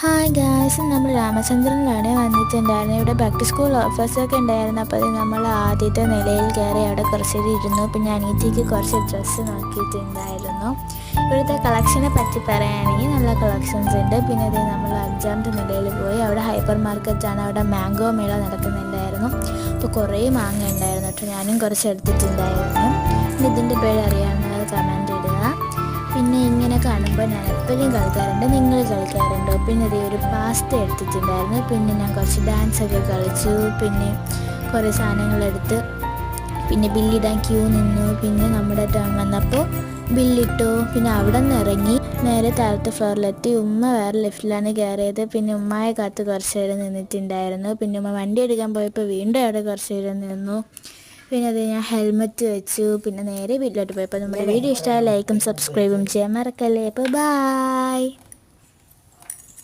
Hi guys, നമ്മൾ രാമചന്ദ്രനിലാണ് വന്നിട്ടുണ്ടായിരുന്നത്. ഇവിടെ ബാക്ക് ടു സ്കൂൾ ഓഫേഴ്സൊക്കെ ഉണ്ടായിരുന്നു. അപ്പോൾ നമ്മൾ ആദ്യത്തെ നിലയിൽ കയറി അവിടെ കുറച്ചേരം ഇരുന്നു. പിന്നെ അനിയത്തിക്ക് കുറച്ച് ഡ്രസ്സ് നോക്കിയിട്ടുണ്ടായിരുന്നു. ഇവിടുത്തെ കളക്ഷനെ പറ്റി പറയുകയാണെങ്കിൽ നല്ല കളക്ഷൻസ് ഉണ്ട്. പിന്നെ ഇത് നമ്മൾ 5ാമത്തെ നിലയിൽ പോയി. അവിടെ ഹൈപ്പർ മാർക്കറ്റാണ്. അവിടെ മാംഗോ മേള നടക്കുന്നുണ്ടായിരുന്നു. അപ്പോൾ കുറേ മാങ്ങ ഉണ്ടായിരുന്നു കേട്ടോ. ഞാനും കുറച്ച് എടുത്തിട്ടുണ്ടായിരുന്നു. ഇതിൻ്റെ പേര് അറിയാവുന്നവർ കമൻറ്റ് ഇടുക. പിന്നെ ഇങ്ങനെ കാണുമ്പോൾ ഞാൻ എപ്പോഴും കളിക്കാറുണ്ട്. നിങ്ങൾ കളിക്കാറുണ്ടോ? പിന്നെ ഇതേ ഒരു പാസ്ത എടുത്തിട്ടുണ്ടായിരുന്നു. പിന്നെ ഞാൻ കുറച്ച് ഡാൻസൊക്കെ കളിച്ചു. പിന്നെ കുറേ സാധനങ്ങളെടുത്ത് പിന്നെ ബില്ലിടാൻ ക്യൂ നിന്നു. പിന്നെ നമ്മുടെ ടേൺ വന്നപ്പോൾ ബില്ലിട്ടു. പിന്നെ അവിടെ നിന്ന് ഇറങ്ങി നേരെ താഴത്തെ ഫ്ലോറിലെത്തി. ഉമ്മ വേറെ ലിഫ്റ്റിലാണ് കയറിയത്. പിന്നെ ഉമ്മയെ കാത്ത് കുറച്ച് നേരം നിന്നിട്ടുണ്ടായിരുന്നു. പിന്നെ ഉമ്മ വണ്ടി എടുക്കാൻ പോയപ്പോൾ വീണ്ടും അവിടെ കുറച്ച് നേരം നിന്നു. പിന്നെ അത് ഞാൻ ഹെൽമെറ്റ് വെച്ചു. പിന്നെ നേരെ വീട്ടിലോട്ട് പോയപ്പോൾ നമ്മുടെ വീഡിയോ ഇഷ്ടമായ ലൈക്കും സബ്സ്ക്രൈബും ചെയ്യാൻ മറക്കല്ലേ. അപ്പോൾ ബായ്.